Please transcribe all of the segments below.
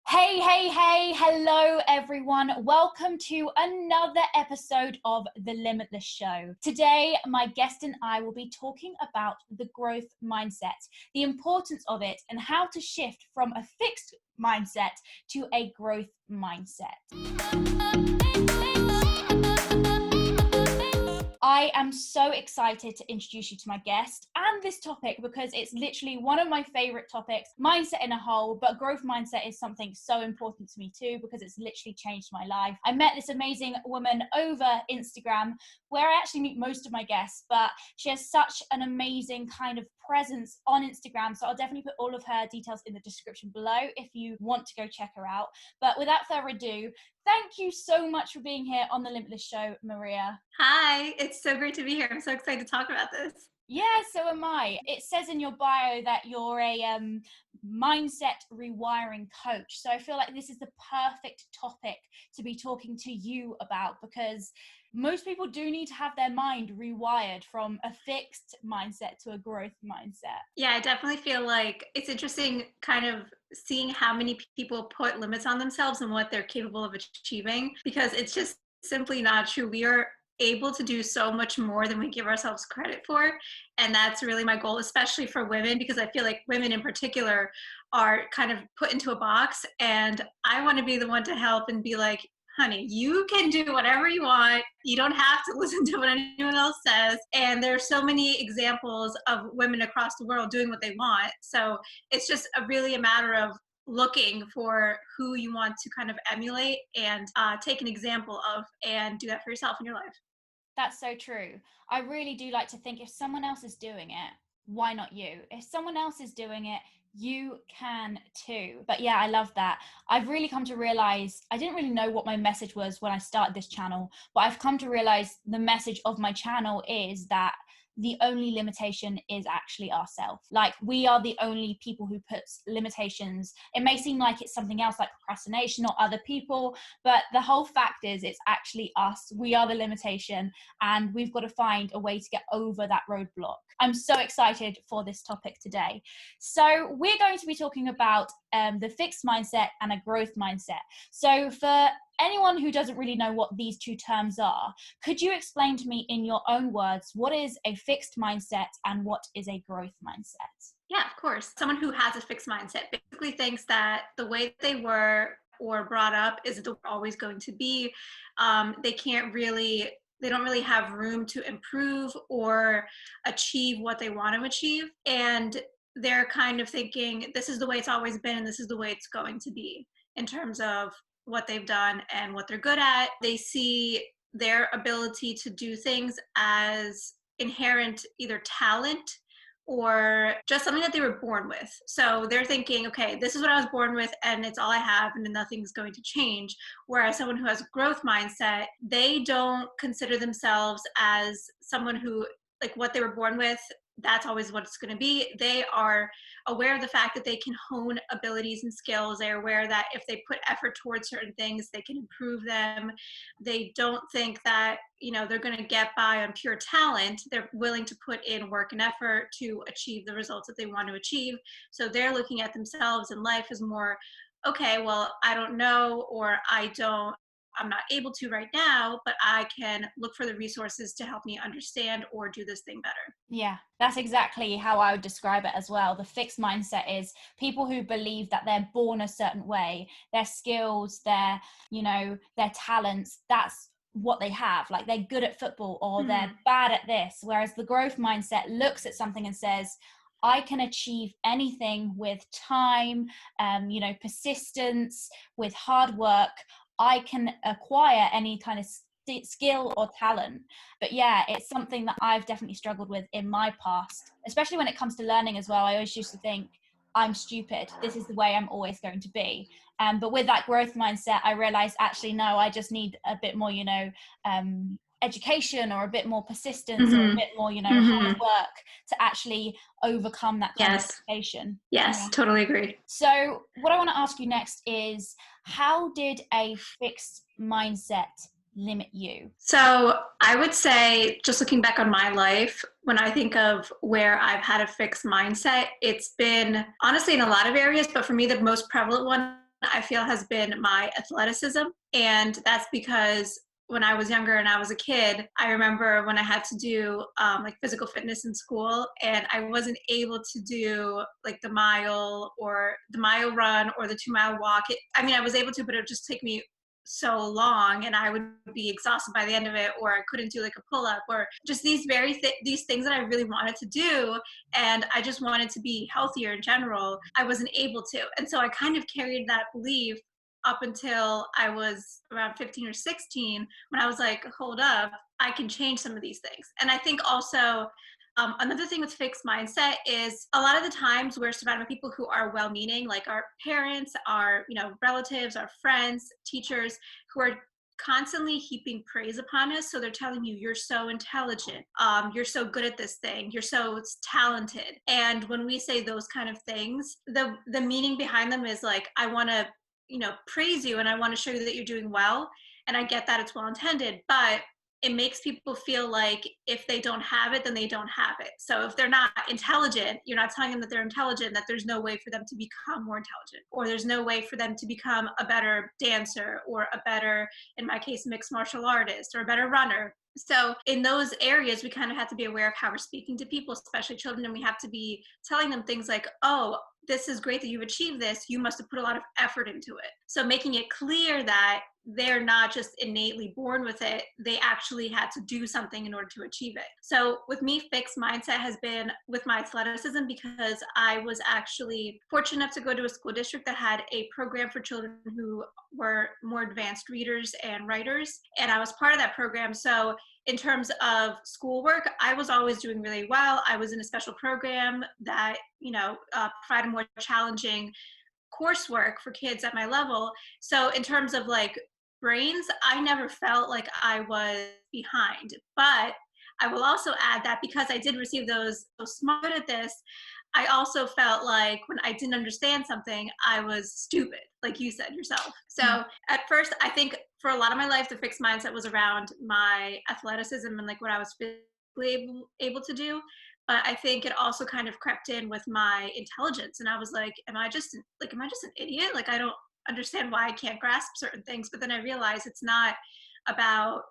Hey, hey, hey, hello everyone. Welcome to another episode of The Limitless Show. Today, my guest and I will be talking about the growth mindset, the importance of it, and how to shift from a fixed mindset to a growth mindset. I am so excited to introduce you to my guest and this topic because it's literally one of my favorite topics, mindset in a whole, but growth mindset is something so important to me too because it's literally changed my life. I met this amazing woman over Instagram where I actually meet most of my guests, but she has such an amazing kind of presence on Instagram. So I'll definitely put all of her details in the description below if you want to go check her out. But without further ado, thank you so much for being here on The Limitless Show, Maria. Hi, it's so great to be here. I'm so excited to talk about this. Yeah, so am I. It says in your bio that you're a mindset rewiring coach. So I feel like this is the perfect topic to be talking to you about because most people do need to have their mind rewired from a fixed mindset to a growth mindset. Yeah, I definitely feel like it's interesting kind of seeing how many people put limits on themselves and what they're capable of achieving because it's just simply not true. We are able to do so much more than we give ourselves credit for. And that's really my goal, especially for women, because I feel like women in particular are kind of put into a box. And I want to be the one to help and be like, honey, you can do whatever you want. You don't have to listen to what anyone else says. And there are so many examples of women across the world doing what they want. So it's just really a matter of looking for who you want to kind of emulate and take an example of and do that for yourself in your life. That's so true. I really do like to think if someone else is doing it, why not you? If someone else is doing it, you can too. But yeah, I love that. I've really come to realize I didn't really know what my message was when I started this channel, but I've come to realize the message of my channel is that the only limitation is actually ourselves. Like we are the only people who puts limitations. It may seem like it's something else like procrastination or other people, but the whole fact is it's actually us. We are the limitation and we've got to find a way to get over that roadblock. I'm so excited for this topic today. So we're going to be talking about the fixed mindset and a growth mindset. So for anyone who doesn't really know what these two terms are, could you explain to me in your own words, what is a fixed mindset and what is a growth mindset? Yeah, of course. Someone who has a fixed mindset basically thinks that the way they were or brought up is always going to be. They don't really have room to improve or achieve what they want to achieve. And they're kind of thinking, this is the way it's always been and this is the way it's going to be in terms of what they've done and what they're good at. They see their ability to do things as inherent either talent or just something that they were born with. So they're thinking, okay, this is what I was born with and it's all I have and nothing's going to change. Whereas someone who has a growth mindset, they don't consider themselves as someone who, like what they were born with, that's always what it's going to be. They are aware of the fact that they can hone abilities and skills. They're aware that if they put effort towards certain things, they can improve them. They don't think that, they're going to get by on pure talent. They're willing to put in work and effort to achieve the results that they want to achieve. So they're looking at themselves and life as more, okay, well, I don't know, or I'm not able to right now, but I can look for the resources to help me understand or do this thing better. Yeah, that's exactly how I would describe it as well. The fixed mindset is people who believe that they're born a certain way, their skills, their talents, that's what they have. Like they're good at football or they're bad at this. Whereas the growth mindset looks at something and says, I can achieve anything with time, persistence, with hard work. I can acquire any kind of skill or talent. But yeah, it's something that I've definitely struggled with in my past, especially when it comes to learning as well. I always used to think, I'm stupid. This is the way I'm always going to be. But with that growth mindset, I realized actually, no, I just need a bit more, education or a bit more persistence or a bit more, hard work to actually overcome that kind of limitation. Yes, totally agree. So what I want to ask you next is, how did a fixed mindset limit you? So I would say, just looking back on my life, when I think of where I've had a fixed mindset, it's been honestly in a lot of areas, but for me, the most prevalent one I feel has been my athleticism. And that's because when I was younger and I was a kid, I remember when I had to do like physical fitness in school, and I wasn't able to do like the mile run or the 2 mile walk. I mean, I was able to, but it would just take me so long, and I would be exhausted by the end of it, or I couldn't do like a pull up, or just these these things that I really wanted to do, and I just wanted to be healthier in general. I wasn't able to, and so I kind of carried that belief up until I was around 15 or 16, when I was like, hold up, I can change some of these things. And I think also another thing with fixed mindset is a lot of the times we're surrounded by people who are well-meaning, like our parents, our relatives, our friends, teachers, who are constantly heaping praise upon us. So they're telling you, you're so intelligent, you're so good at this thing, you're so talented. And when we say those kind of things, the meaning behind them is like, I want to praise you, and I want to show you that you're doing well. And I get that it's well intended, but it makes people feel like if they don't have it, then they don't have it. So if they're not intelligent, you're not telling them that they're intelligent, that there's no way for them to become more intelligent, or there's no way for them to become a better dancer, or a better, in my case, mixed martial artist, or a better runner. So in those areas, we kind of have to be aware of how we're speaking to people, especially children, and we have to be telling them things like, oh, this is great that you've achieved this. You must have put a lot of effort into it. So making it clear that they're not just innately born with it, they actually had to do something in order to achieve it. So with me, fixed mindset has been with my athleticism, because I was actually fortunate enough to go to a school district that had a program for children who were more advanced readers and writers. And I was part of that program. So in terms of schoolwork, I was always doing really well. I was in a special program that, provided more challenging coursework for kids at my level. So in terms of like brains, I never felt like I was behind. But I will also add that because I did receive those so smart at this, I also felt like when I didn't understand something, I was stupid, like you said yourself. So at first, I think for a lot of my life, the fixed mindset was around my athleticism and like what I was physically able to do. But I think it also kind of crept in with my intelligence. And I was like, am I just an idiot? Like, I don't understand why I can't grasp certain things. But then I realized it's not about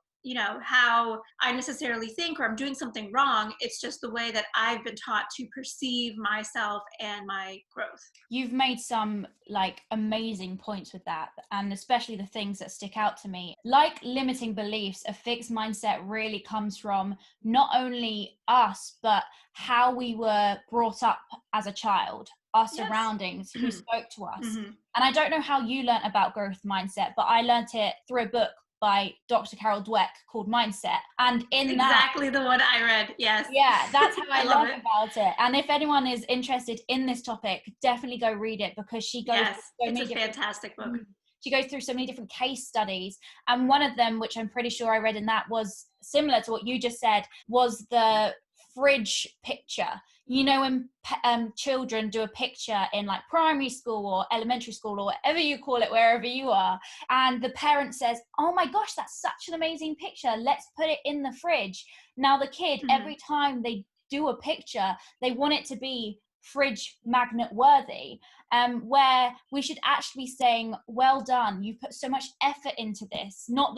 how I necessarily think, or I'm doing something wrong. It's just the way that I've been taught to perceive myself and my growth. You've made some like amazing points with that, and especially the things that stick out to me. Like limiting beliefs, a fixed mindset really comes from not only us, but how we were brought up as a child, our surroundings, who spoke to us. And I don't know how you learnt about growth mindset, but I learnt it through a book by Dr. Carol Dweck called Mindset. And in exactly the one I read. Yes. Yeah, that's how I learned about it. And if anyone is interested in this topic, definitely go read it, because she goes it's a fantastic book. She goes through so many different case studies. And one of them, which I'm pretty sure I read in that, was similar to what you just said, was the fridge picture. When children do a picture in like primary school or elementary school or whatever you call it, wherever you are, and the parent says, oh my gosh, that's such an amazing picture, let's put it in the fridge. Now the kid, every time they do a picture, they want it to be fridge magnet worthy, where we should actually be saying, well done, you put so much effort into this, not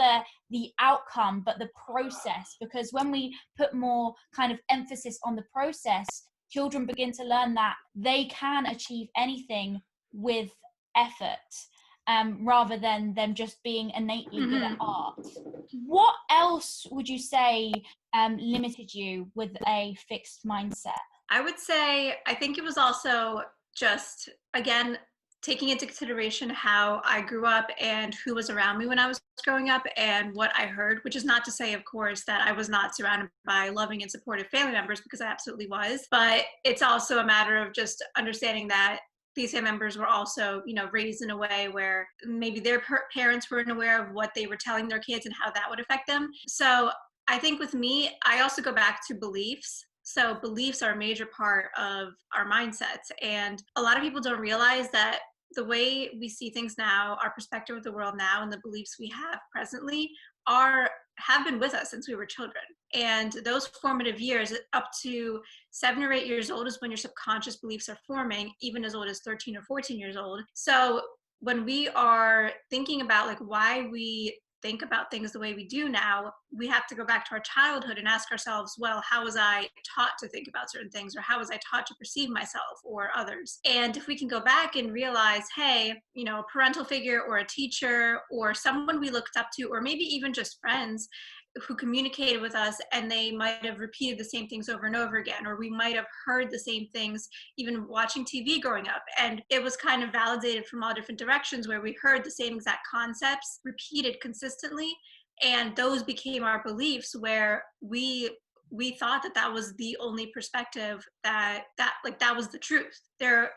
the outcome, but the process. Because when we put more kind of emphasis on the process, children begin to learn that they can achieve anything with effort, rather than them just being innately good at art. What else would you say limited you with a fixed mindset? I would say, I think it was also just, again, taking into consideration how I grew up and who was around me when I was growing up and what I heard, which is not to say, of course, that I was not surrounded by loving and supportive family members, because I absolutely was. But it's also a matter of just understanding that these family members were also, raised in a way where maybe their parents weren't aware of what they were telling their kids and how that would affect them. So I think with me, I also go back to beliefs. So beliefs are a major part of our mindsets. And a lot of people don't realize that the way we see things now, our perspective of the world now, and the beliefs we have presently have been with us since we were children. And those formative years, up to 7 or 8 years old, is when your subconscious beliefs are forming, even as old as 13 or 14 years old. So when we are thinking about like why we think about things the way we do now, we have to go back to our childhood and ask ourselves, well, how was I taught to think about certain things, or how was I taught to perceive myself or others? And if we can go back and realize, hey, you know, a parental figure or a teacher or someone we looked up to, or maybe even just friends who communicated with us, and they might have repeated the same things over and over again, or we might have heard the same things even watching TV growing up, and it was kind of validated from all different directions where we heard the same exact concepts repeated consistently, and those became our beliefs, where we thought that that was the only perspective, that was the truth. There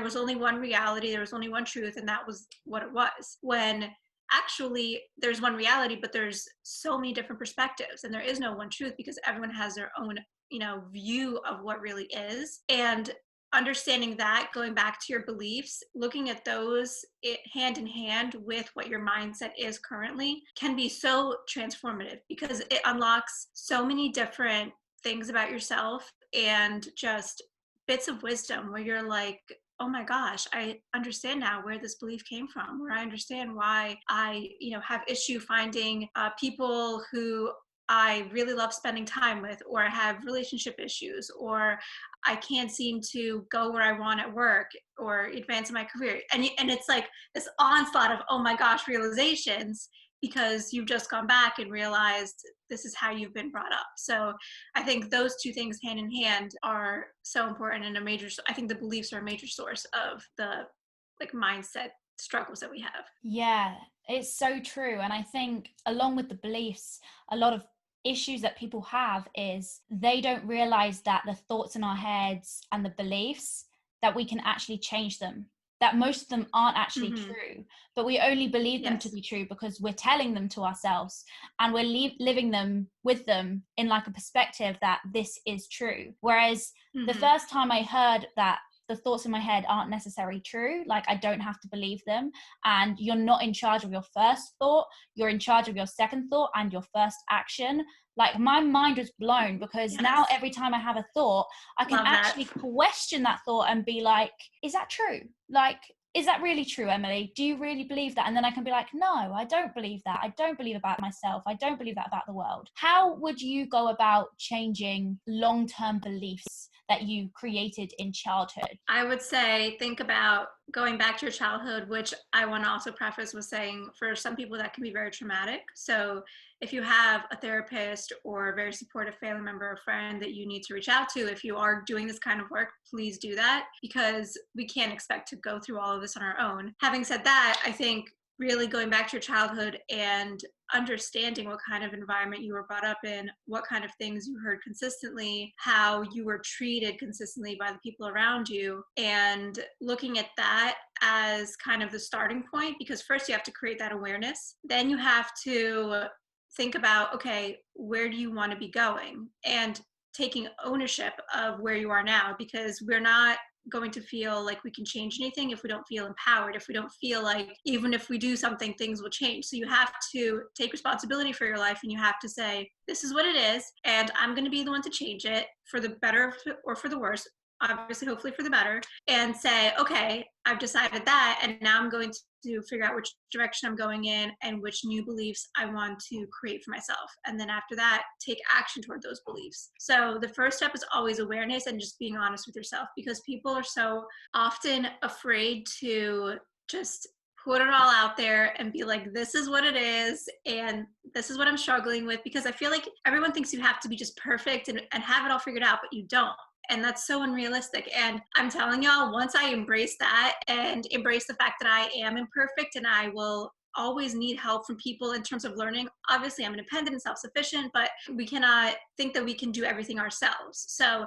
was only one reality, there was only one truth, and that was what it was, when actually there's one reality, but there's so many different perspectives, and there is no one truth, because everyone has their own, you know, view of what really is. And understanding that, going back to your beliefs, looking at those hand in hand with what your mindset is currently, can be so transformative, because it unlocks so many different things about yourself, and just bits of wisdom where you're like, oh my gosh, I understand now where this belief came from, where I understand why I, you know, have issue finding people who I really love spending time with, or I have relationship issues, or I can't seem to go where I want at work or advance in my career. And it's like this onslaught of, oh my gosh, realizations, because you've just gone back and realized this is how you've been brought up. So I think those two things hand in hand are so important, and I think the beliefs are a major source of the like mindset struggles that we have. Yeah, it's so true. And I think along with the beliefs, a lot of issues that people have is they don't realize that the thoughts in our heads and the beliefs, that we can actually change them, that most of them aren't actually Mm-hmm. true, but we only believe them to Yes. be true because we're telling them to ourselves, and we're living them with them in like a perspective that this is true. Whereas the Mm-hmm. first time I heard that the thoughts in my head aren't necessarily true, like I don't have to believe them, and you're not in charge of your first thought, you're in charge of your second thought and your first action. Like my mind was blown, because now Yes. every time I have a thought, I can Love that. actually question that thought and be like, is that true? Like, is that really true, Emily? Do you really believe that? And then I can be like, no, I don't believe that. I don't believe about myself. I don't believe that about the world. How would you go about changing long-term beliefs that you created in childhood? I would say think about going back to your childhood, which I want to also preface with saying for some people that can be very traumatic. So if you have a therapist or a very supportive family member or friend that you need to reach out to, if you are doing this kind of work, please do that, because we can't expect to go through all of this on our own. Having said that, I think really going back to your childhood and understanding what kind of environment you were brought up in, what kind of things you heard consistently, how you were treated consistently by the people around you, and looking at that as kind of the starting point, because first you have to create that awareness. Then you have to think about, okay, where do you want to be going? And taking ownership of where you are now, because we're not going to feel like we can change anything if we don't feel empowered, if we don't feel like even if we do something, things will change. So you have to take responsibility for your life, and you have to say, this is what it is, and I'm going to be the one to change it for the better or for the worse, obviously, hopefully for the better, and say, okay, I've decided that, and now I'm going to figure out which direction I'm going in and which new beliefs I want to create for myself. And then after that, take action toward those beliefs. So the first step is always awareness and just being honest with yourself, because people are so often afraid to just put it all out there and be like, this is what it is, and this is what I'm struggling with, because I feel like everyone thinks you have to be just perfect and have it all figured out, but you don't. And that's so unrealistic. And I'm telling y'all, once I embrace that and embrace the fact that I am imperfect and I will always need help from people in terms of learning. Obviously, I'm independent and self-sufficient, but we cannot think that we can do everything ourselves. So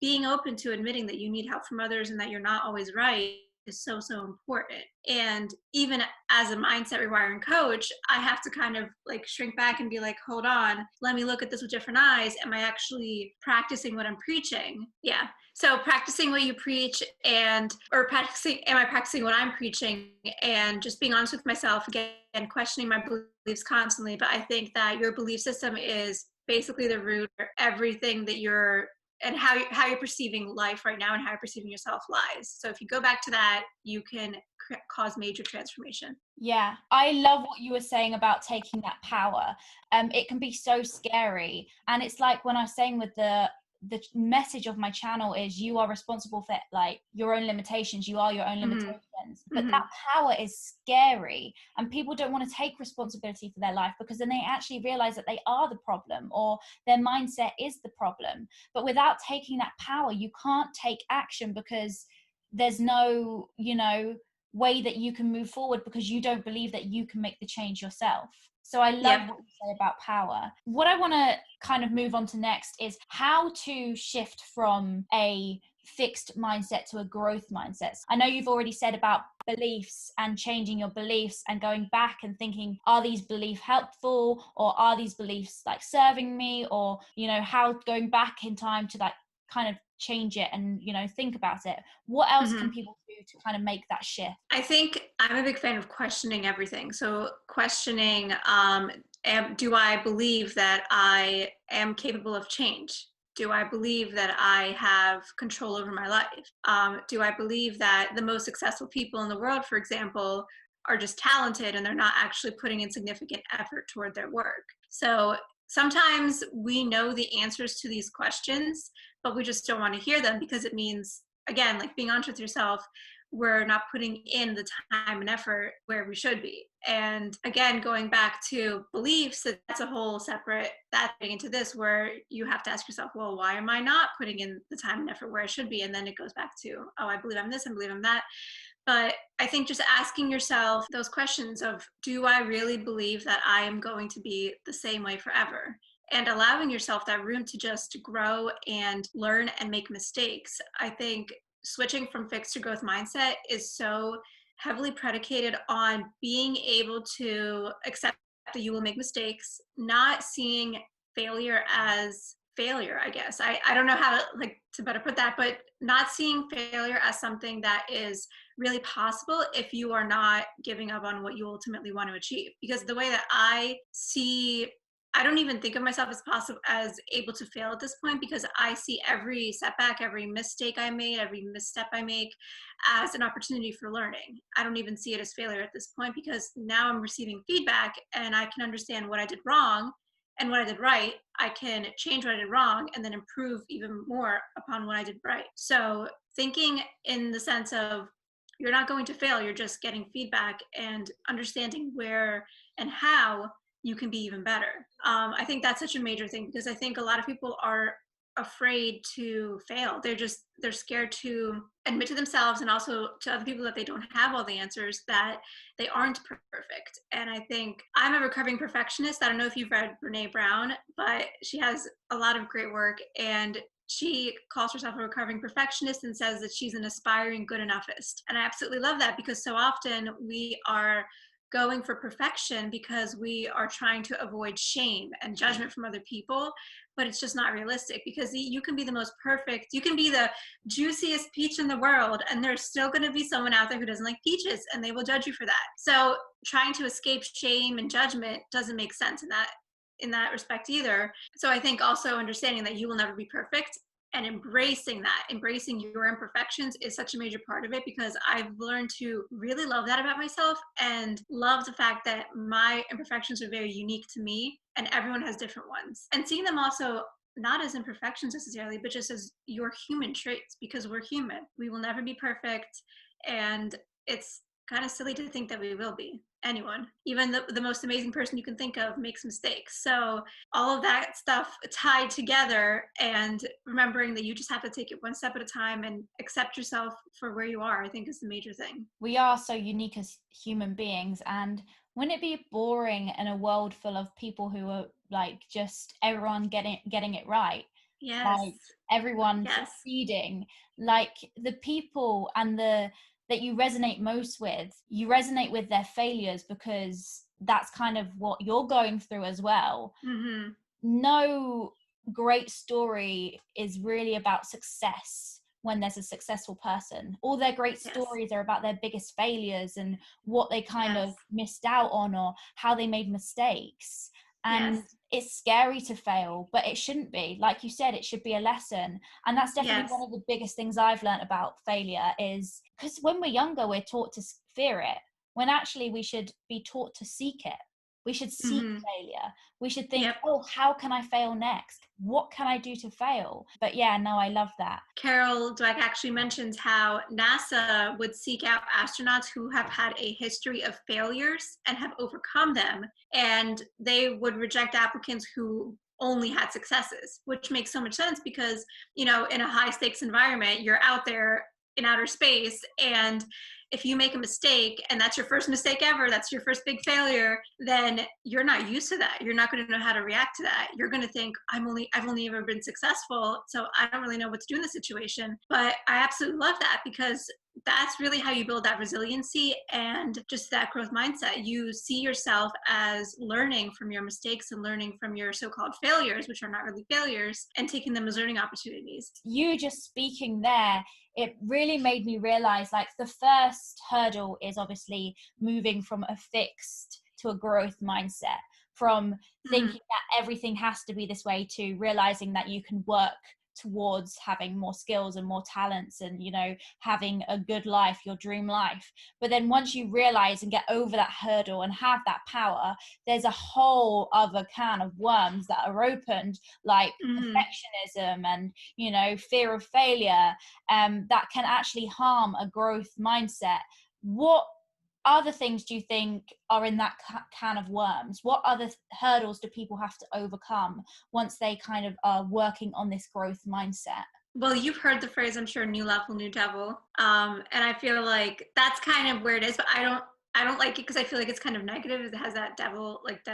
being open to admitting that you need help from others and that you're not always right is so, so important. And even as a mindset rewiring coach, I have to kind of like shrink back and be like, hold on, let me look at this with different eyes. Am I actually practicing what I'm preaching? Yeah. So practicing what you preach, am I practicing what I'm preaching, and just being honest with myself again, and questioning my beliefs constantly. But I think that your belief system is basically the root for everything that you're and how you're perceiving life right now and how you're perceiving yourself lies. So if you go back to that, you can cause major transformation. Yeah, I love what you were saying about taking that power. It can be so scary, and it's like when I was saying with the message of my channel is you are responsible for like your own limitations. You are your own limitations. But that power is scary, and people don't want to take responsibility for their life because then they actually realize that they are the problem or their mindset is the problem. But without taking that power, you can't take action because there's no, way that you can move forward because you don't believe that you can make the change yourself. So I love Yep. what you say about power. What I want to kind of move on to next is how to shift from a fixed mindset to a growth mindset. I know you've already said about beliefs and changing your beliefs and going back and thinking, are these beliefs helpful or are these beliefs like serving me, or how going back in time to like kind of change it and think about it. What else can people do to kind of make that shift? I think I'm a big fan of questioning everything. So questioning, do I believe that I am capable of change? Do I believe that I have control over my life? Do I believe that the most successful people in the world, for example, are just talented and they're not actually putting in significant effort toward their work? So sometimes we know the answers to these questions, but we just don't want to hear them because it means, again, like being honest with yourself, we're not putting in the time and effort where we should be. And again, going back to beliefs, that's a whole separate, that's getting into this where you have to ask yourself, well, why am I not putting in the time and effort where I should be? And then it goes back to, oh, I believe I'm this, I believe I'm that. But I think just asking yourself those questions of, do I really believe that I am going to be the same way forever? And allowing yourself that room to just grow and learn and make mistakes. I think switching from fixed to growth mindset is so heavily predicated on being able to accept that you will make mistakes, not seeing failure as failure, I guess. I don't know how to better put that, but not seeing failure as something that is really possible if you are not giving up on what you ultimately want to achieve. Because the way that I don't even think of myself as possible as able to fail at this point, because I see every setback, every mistake I made, every misstep I make as an opportunity for learning. I don't even see it as failure at this point because now I'm receiving feedback and I can understand what I did wrong and what I did right. I can change what I did wrong and then improve even more upon what I did right. So thinking in the sense of, you're not going to fail, you're just getting feedback and understanding where and how you can be even better. I think that's such a major thing because I think a lot of people are afraid to fail. They're scared to admit to themselves and also to other people that they don't have all the answers, that they aren't perfect. And I think I'm a recovering perfectionist. I don't know if you've read Brene Brown, but she has a lot of great work, and she calls herself a recovering perfectionist and says that she's an aspiring good enoughist. And I absolutely love that because so often we are going for perfection because we are trying to avoid shame and judgment from other people, but it's just not realistic because you can be the most perfect, you can be the juiciest peach in the world, and there's still going to be someone out there who doesn't like peaches and they will judge you for that. So trying to escape shame and judgment doesn't make sense in that respect either. So I think also understanding that you will never be perfect and embracing your imperfections is such a major part of it, because I've learned to really love that about myself and love the fact that my imperfections are very unique to me and everyone has different ones. And seeing them also not as imperfections necessarily, but just as your human traits, because we're human. We will never be perfect, and it's kind of silly to think that we will be. Anyone, even the most amazing person you can think of, makes mistakes. So all of that stuff tied together, and remembering that you just have to take it one step at a time and accept yourself for where you are, I think is the major thing. We are so unique as human beings, and wouldn't it be boring in a world full of people who are like just everyone getting it right? Yes. Like everyone Yes. succeeding, like the people and that you resonate most with, you resonate with their failures because that's kind of what you're going through as well. Mm-hmm. No great story is really about success when there's a successful person. All their great stories are about their biggest failures and what they kind of missed out on or how they made mistakes. And it's scary to fail, but it shouldn't be. Like you said, it should be a lesson. And that's definitely Yes. one of the biggest things I've learned about failure, is because when we're younger, we're taught to fear it, when actually we should be taught to seek it. We should seek Hmm. failure. We should think, Yep. oh, how can I fail next? What can I do to fail? But yeah, no, I love that. Carol Dweck actually mentions how NASA would seek out astronauts who have had a history of failures and have overcome them, and they would reject applicants who only had successes, which makes so much sense because, in a high stakes environment, you're out there in outer space, and if you make a mistake and that's your first mistake ever, that's your first big failure, then you're not used to that. You're not going to know how to react to that. You're going to think, I've only ever been successful, so I don't really know what to do in the situation. But I absolutely love that, because that's really how you build that resiliency and just that growth mindset. You see yourself as learning from your mistakes and learning from your so-called failures, which are not really failures, and taking them as learning opportunities. You just speaking there, it really made me realize, like, the first hurdle is obviously moving from a fixed to a growth mindset, from Mhm. thinking that everything has to be this way to realizing that you can work towards having more skills and more talents and, having a good life, your dream life. But then once you realize and get over that hurdle and have that power, there's a whole other can of worms that are opened, like Mhm. perfectionism and, fear of failure, that can actually harm a growth mindset. What other things do you think are in that can of worms? What other hurdles do people have to overcome once they kind of are working on this growth mindset? Well, you've heard the phrase, I'm sure, new level, new devil. And I feel like that's kind of where it is, but I don't like it because I feel like it's kind of negative. It has that devil, like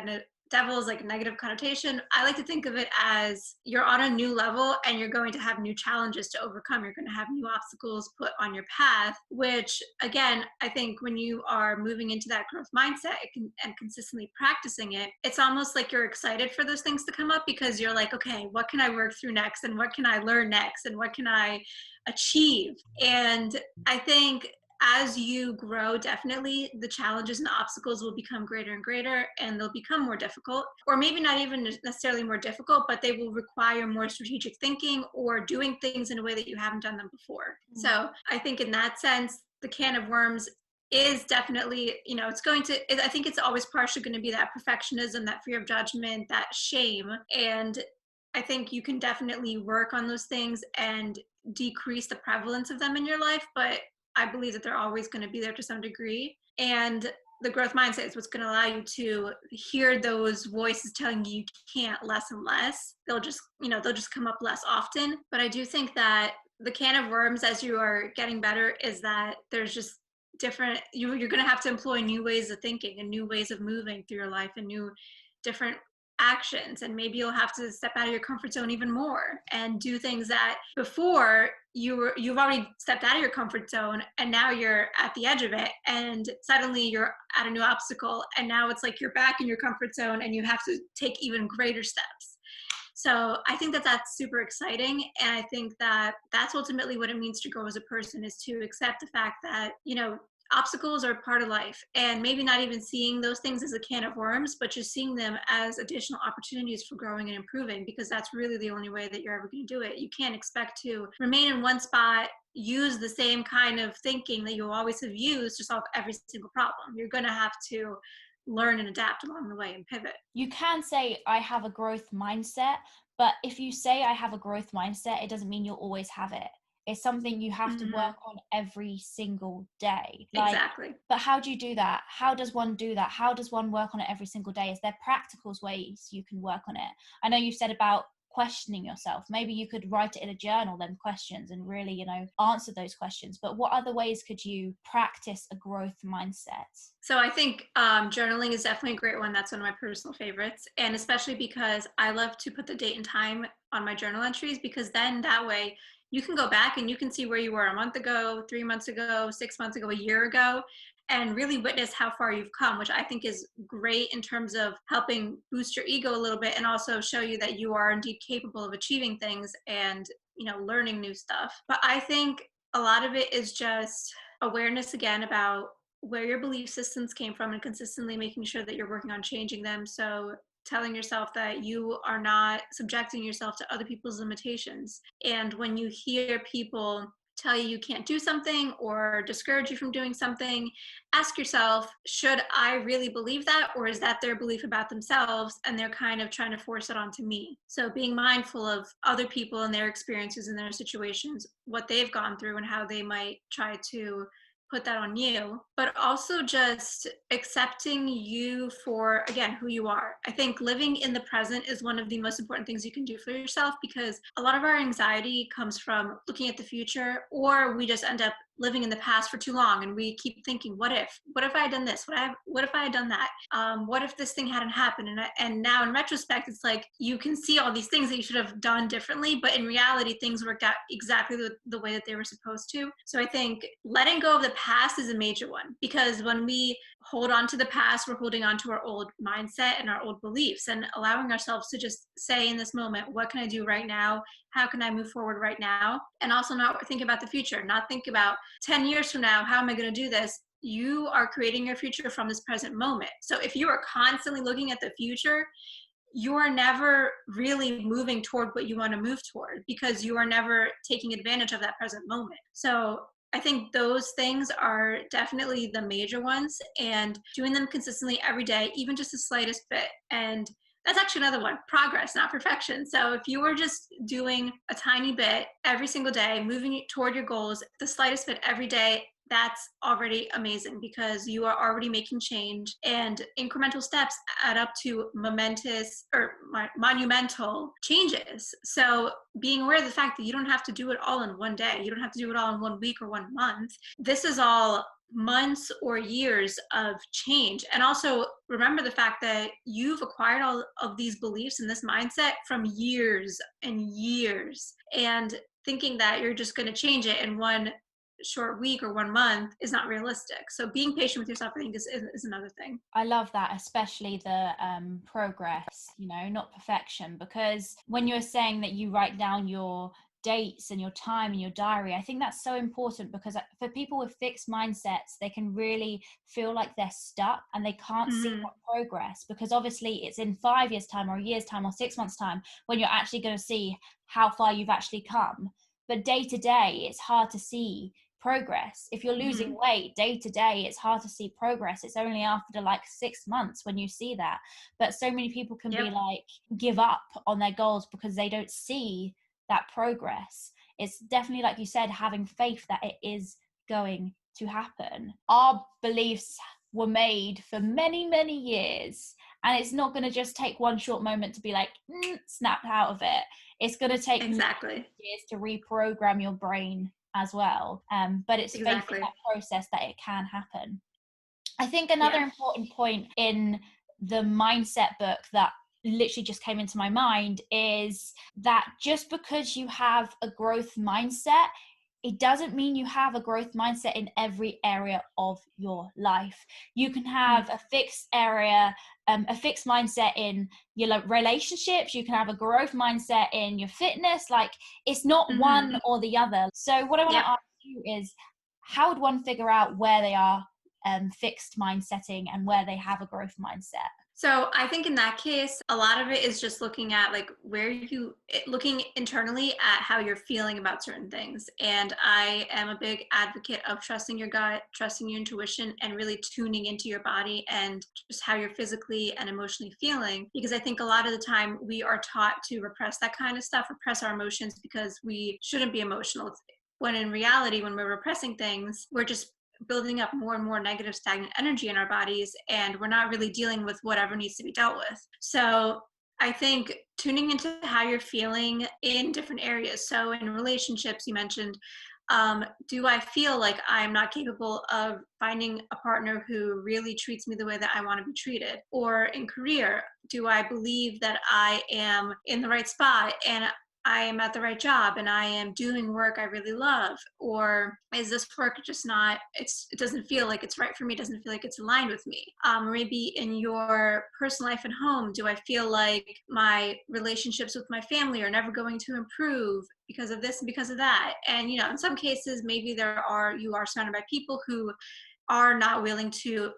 devil is like a negative connotation. I like to think of it as you're on a new level and you're going to have new challenges to overcome. You're going to have new obstacles put on your path, which again, I think when you are moving into that growth mindset and consistently practicing it, it's almost like you're excited for those things to come up because you're like, okay, what can I work through next? And what can I learn next? And what can I achieve? And I think as you grow, definitely the challenges and the obstacles will become greater and greater, and they'll become more difficult, or maybe not even necessarily more difficult, but they will require more strategic thinking or doing things in a way that you haven't done them before. Mm. So I think in that sense, the can of worms is definitely, it's going to, I think it's always partially going to be that perfectionism, that fear of judgment, that shame. And I think you can definitely work on those things and decrease the prevalence of them in your life, but I believe that they're always going to be there to some degree. And the growth mindset is what's going to allow you to hear those voices telling you can't less and less. They'll just come up less often. But I do think that the can of worms, as you are getting better, is that there's just you're going to have to employ new ways of thinking and new ways of moving through your life and new different actions, and maybe you'll have to step out of your comfort zone even more and do things that before you've already stepped out of your comfort zone and now you're at the edge of it, and suddenly you're at a new obstacle and now it's like you're back in your comfort zone and you have to take even greater steps. So I think that that's super exciting, and I think that that's ultimately what it means to grow as a person, is to accept the fact that obstacles are part of life, and maybe not even seeing those things as a can of worms, but just seeing them as additional opportunities for growing and improving, because that's really the only way that you're ever going to do it. You can't expect to remain in one spot, use the same kind of thinking that you always have used to solve every single problem. You're going to have to learn and adapt along the way and pivot. You can say I have a growth mindset, but if you say I have a growth mindset, it doesn't mean you'll always have it. It's something you have to Mm-hmm. work on every single day. Like, Exactly. but how do you do that? How does one do that? How does one work on it every single day? Is there practical ways you can work on it? I know you said about questioning yourself. Maybe you could write it in a journal, them questions, and really, answer those questions. But what other ways could you practice a growth mindset? So I think journaling is definitely a great one. That's one of my personal favorites. And especially because I love to put the date and time on my journal entries, because then that way you can go back and you can see where you were a month ago, 3 months ago, 6 months ago, a year ago, and really witness how far you've come, which I think is great in terms of helping boost your ego a little bit and also show you that you are indeed capable of achieving things and, learning new stuff. But I think a lot of it is just awareness again about where your belief systems came from and consistently making sure that you're working on changing them. So telling yourself that you are not subjecting yourself to other people's limitations. And when you hear people tell you you can't do something or discourage you from doing something, ask yourself, should I really believe that, or is that their belief about themselves and they're kind of trying to force it onto me? So being mindful of other people and their experiences and their situations, what they've gone through and how they might try to put that on you, but also just accepting you for, again, who you are. I think living in the present is one of the most important things you can do for yourself, because a lot of our anxiety comes from looking at the future, or we just end up living in the past for too long and we keep thinking, what if I had done this, what if I had done that, what if this thing hadn't happened? And now in retrospect, it's like you can see all these things that you should have done differently, but in reality things worked out exactly the way that they were supposed to. So I think letting go of the past is a major one, because when we hold on to the past, we're holding on to our old mindset and our old beliefs, and allowing ourselves to just say in this moment, what can I do right now? How can I move forward right now? And also not think about the future, not think about 10 years from now, how am I going to do this? You are creating your future from this present moment. So if you are constantly looking at the future, you are never really moving toward what you want to move toward, because you are never taking advantage of that present moment. So I think those things are definitely the major ones, and doing them consistently every day, even just the slightest bit. And that's actually another one, progress, not perfection. So if you are just doing a tiny bit every single day, moving toward your goals, the slightest bit every day, that's already amazing, because you are already making change, and incremental steps add up to monumental changes. So being aware of the fact that you don't have to do it all in one day, you don't have to do it all in 1 week or 1 month. This is all months or years of change. And also remember the fact that you've acquired all of these beliefs and this mindset from years and years, and thinking that you're just going to change it in one short week or 1 month is not realistic. So being patient with yourself, I think, is another thing. I love that, especially the progress, not perfection, because when you're saying that you write down your dates and your time in your diary, I think that's so important, because for people with fixed mindsets, they can really feel like they're stuck and they can't see that progress, because obviously it's in 5 years time or a year's time or 6 months time when you're actually going to see how far you've actually come. But day to day, it's hard to see progress. If you're losing weight day to day, it's hard to see progress. It's only after like 6 months when you see that. But so many people can be like, give up on their goals because they don't see that progress. It's definitely, like you said, having faith that it is going to happen. Our beliefs were made for many, many years, and it's not going to just take one short moment to be like snapped out of it. It's going to take years to reprogram your brain as well, but it's faith in that process that it can happen. I think another important point in the mindset book that literally just came into my mind is that just because you have a growth mindset, it doesn't mean you have a growth mindset in every area of your life. You can have a fixed area, a fixed mindset in your relationships. You can have a growth mindset in your fitness. Like, it's not one or the other. So what I want to ask you is, how would one figure out where they are fixed mindsetting and where they have a growth mindset? So I think in that case, a lot of it is just looking at looking internally at how you're feeling about certain things. And I am a big advocate of trusting your gut, trusting your intuition, and really tuning into your body and just how you're physically and emotionally feeling. Because I think a lot of the time we are taught to repress that kind of stuff, repress our emotions because we shouldn't be emotional. When in reality, when we're repressing things, we're just building up more and more negative stagnant energy in our bodies, and we're not really dealing with whatever needs to be dealt with. So I think tuning into how you're feeling in different areas. So in relationships, you mentioned, do I feel like I'm not capable of finding a partner who really treats me the way that I want to be treated? Or in career, do I believe that I am in the right spot and I am at the right job and I am doing work I really love? Or is this work just not, it doesn't feel like it's right for me, it doesn't feel like it's aligned with me? Maybe in your personal life and home, do I feel like my relationships with my family are never going to improve because of this and because of that? And, in some cases, maybe you are surrounded by people who are not willing to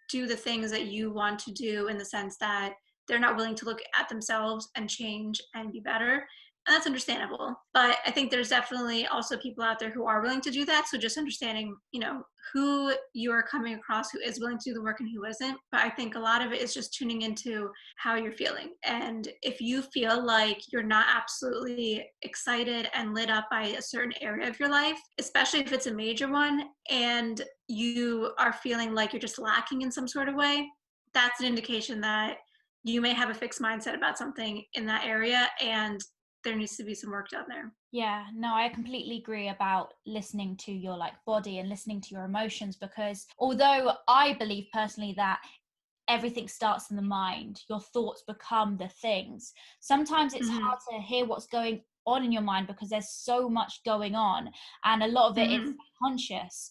do the things that you want to do, in the sense that they're not willing to look at themselves and change and be better. And that's understandable. But I think there's definitely also people out there who are willing to do that. So just understanding, who you're coming across who is willing to do the work and who isn't. But I think a lot of it is just tuning into how you're feeling. And if you feel like you're not absolutely excited and lit up by a certain area of your life, especially if it's a major one, and you are feeling like you're just lacking in some sort of way, that's an indication that you may have a fixed mindset about something in that area, and there needs to be some work done there. Yeah, no, I completely agree about listening to your like body and listening to your emotions, because although I believe personally that everything starts in the mind, your thoughts become the things. Sometimes it's Mm-hmm. hard to hear what's going on in your mind because there's so much going on, and a lot of it is subconscious.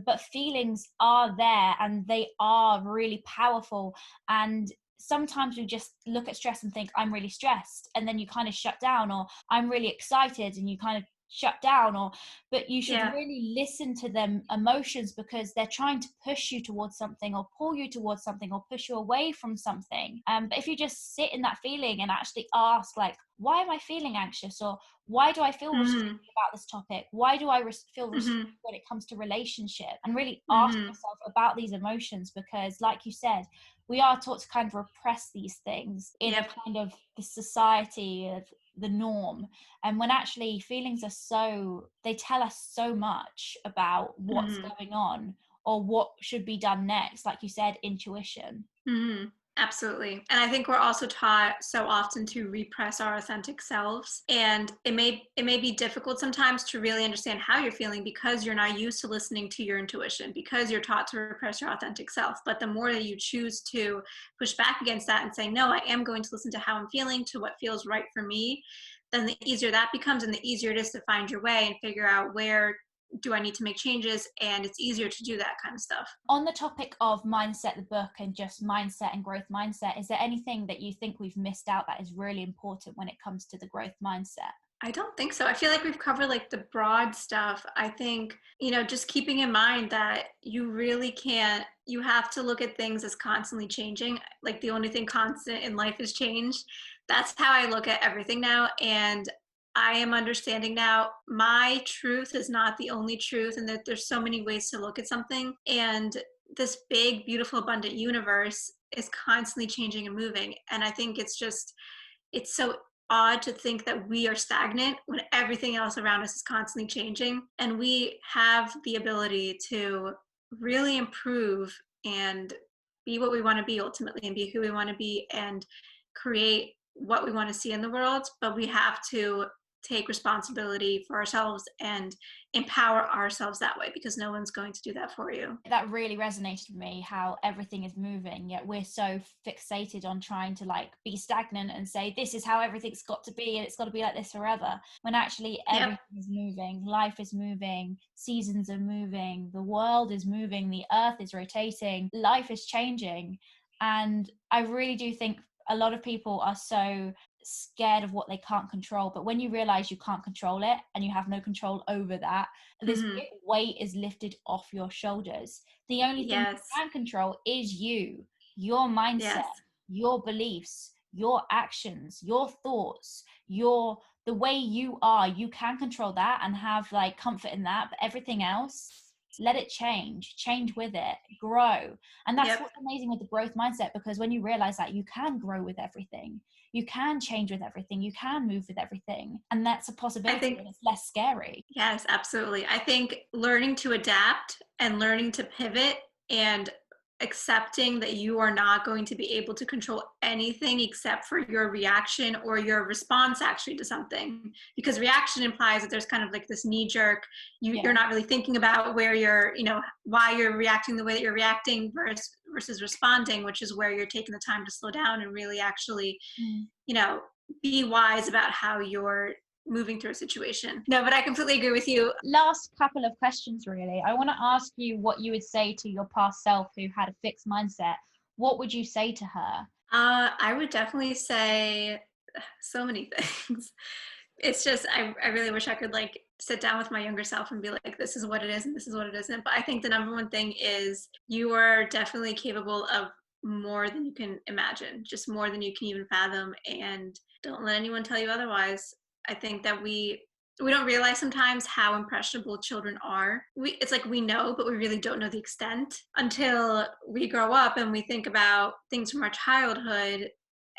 But feelings are there and they are really powerful. And sometimes we just look at stress and think, I'm really stressed, and then you kind of shut down, or I'm really excited and you kind of shut down, but you should really listen to them emotions, because they're trying to push you towards something or pull you towards something or push you away from something. But if you just sit in that feeling and actually ask, like, why am I feeling anxious, or why do I feel restricted about this topic, why do I feel restricted when it comes to relationship, and really ask yourself about these emotions, because like you said, we are taught to kind of repress these things in a kind of the society of the norm. And when actually feelings are they tell us so much about what's going on or what should be done next. Like you said, intuition. Absolutely. And I think we're also taught so often to repress our authentic selves. And it may be difficult sometimes to really understand how you're feeling, because you're not used to listening to your intuition, because you're taught to repress your authentic self. But the more that you choose to push back against that and say, no, I am going to listen to how I'm feeling, to what feels right for me, then the easier that becomes, and the easier it is to find your way and figure out where do I need to make changes, and it's easier to do that kind of stuff. On the topic of mindset, the book, and just mindset and growth mindset, is there anything that you think we've missed out that is really important when it comes to the growth mindset? I don't think so. I feel like we've covered like the broad stuff. I think, just keeping in mind that you really can't, you have to look at things as constantly changing. Like the only thing constant in life is change. That's how I look at everything now. And I am understanding now my truth is not the only truth, and that there's so many ways to look at something. And this big, beautiful, abundant universe is constantly changing and moving. And I think it's so odd to think that we are stagnant when everything else around us is constantly changing. And we have the ability to really improve and be what we want to be ultimately, and be who we want to be, and create what we want to see in the world. But we have to take responsibility for ourselves and empower ourselves that way, because no one's going to do that for you. That really resonated with me, how everything is moving, yet we're so fixated on trying to like be stagnant and say this is how everything's got to be and it's got to be like this forever, when actually everything is moving, life is moving, seasons are moving, the world is moving, the earth is rotating, life is changing. And I really do think a lot of people are so scared of what they can't control, but when you realize you can't control it and you have no control over that, this big weight is lifted off your shoulders. The only thing you can control is your mindset, your beliefs, your actions, your thoughts, the way you are. You can control that and have like comfort in that, but everything else, let it change with it, grow. And that's what's amazing with the growth mindset, because when you realize that you can grow with everything, you can change with everything, you can move with everything, and that's a possibility, and it's less scary. Yes, absolutely. I think learning to adapt and learning to pivot and accepting that you are not going to be able to control anything except for your reaction or your response actually to something, because reaction implies that there's kind of like this knee jerk, you're not really thinking about where you're, why you're reacting the way that you're reacting versus responding, which is where you're taking the time to slow down and really actually be wise about how you're moving through a situation. No, but I completely agree with you. Last couple of questions, really. I want to ask you what you would say to your past self who had a fixed mindset. What would you say to her? I would definitely say so many things. It's just, I really wish I could like sit down with my younger self and be like, this is what it is and this is what it isn't. But I think the number one thing is you are definitely capable of more than you can imagine, just more than you can even fathom. And don't let anyone tell you otherwise. I think that we don't realize sometimes how impressionable children are. It's like we know, but we really don't know the extent until we grow up and we think about things from our childhood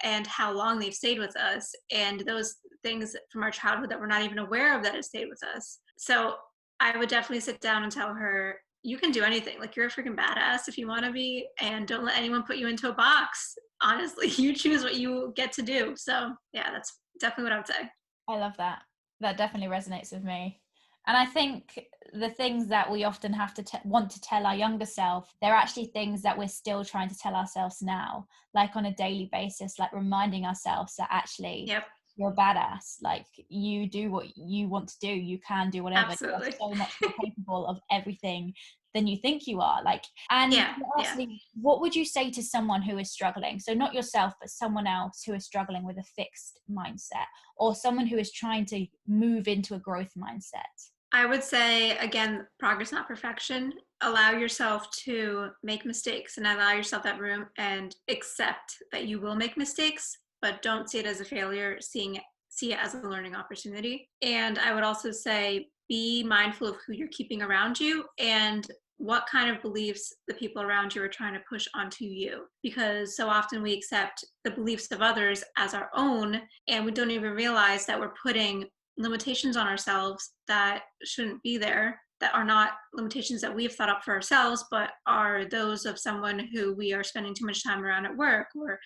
and how long they've stayed with us, and those things from our childhood that we're not even aware of that have stayed with us. So I would definitely sit down and tell her, you can do anything. Like, you're a freaking badass if you want to be, and don't let anyone put you into a box. Honestly, you choose what you get to do. So yeah, that's definitely what I would say. I love that. That definitely resonates with me. And I think the things that we often have to want to tell our younger self, they're actually things that we're still trying to tell ourselves now, like on a daily basis, like reminding ourselves that actually Yep, you're a badass. Like, you do what you want to do. You can do whatever. You're absolutely. so much more capable of everything than you think you are. Like, and Yeah, yeah. lastly, what would you say to someone who is struggling? So not yourself, but someone else who is struggling with a fixed mindset, or someone who is trying to move into a growth mindset. I would say, again, progress, not perfection. Allow yourself to make mistakes and allow yourself that room and accept that you will make mistakes, but don't see it as a failure, see it as a learning opportunity. And I would also say, be mindful of who you're keeping around you and what kind of beliefs the people around you are trying to push onto you. Because so often we accept the beliefs of others as our own, and we don't even realize that we're putting limitations on ourselves that shouldn't be there, that are not limitations that we've thought up for ourselves, but are those of someone who we are spending too much time around at work or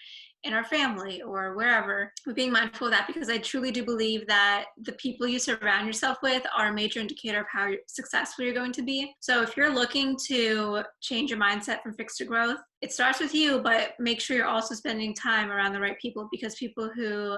in our family or wherever. We're being mindful of that, because I truly do believe that the people you surround yourself with are a major indicator of how successful you're going to be. So if you're looking to change your mindset from fixed to growth, it starts with you, but make sure you're also spending time around the right people, because people who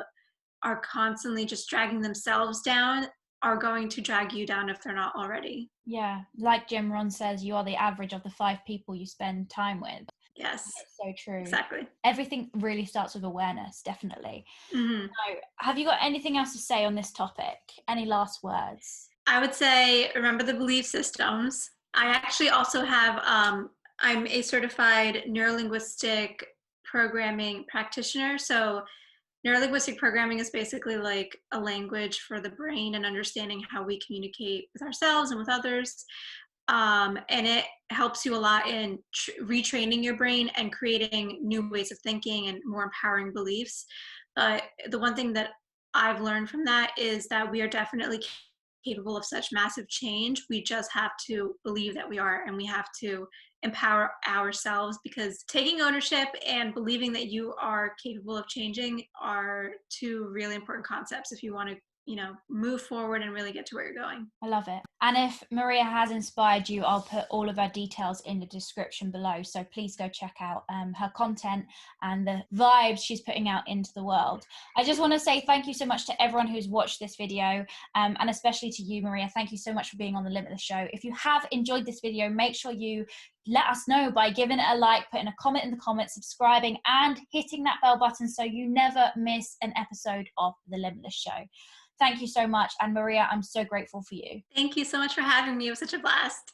are constantly just dragging themselves down are going to drag you down if they're not already. Yeah, like Jim Rohn says, you are the average of the 5 people you spend time with. Yes, It's so true. exactly. Everything really starts with awareness, definitely. Mm-hmm. So, have you got anything else to say on this topic? Any last words? I would say, remember the belief systems. I actually also have, I'm a certified neuro-linguistic programming practitioner. So neuro-linguistic programming is basically like a language for the brain and understanding how we communicate with ourselves and with others. And it helps you a lot in retraining your brain and creating new ways of thinking and more empowering beliefs. But the one thing that I've learned from that is that we are definitely capable of such massive change. We just have to believe that we are, and we have to empower ourselves, because taking ownership and believing that you are capable of changing are two really important concepts if you want to, move forward and really get to where you're going. I love it. And if Maria has inspired you, I'll put all of her details in the description below. So please go check out her content and the vibes she's putting out into the world. I just want to say thank you so much to everyone who's watched this video, and especially to you, Maria. Thank you so much for being on the Limitless Show. If you have enjoyed this video, make sure you let us know by giving it a like, putting a comment in the comments, subscribing, and hitting that bell button so you never miss an episode of the Limitless Show. Thank you so much. And Maria, I'm so grateful for you. Thank you so much for having me. It was such a blast.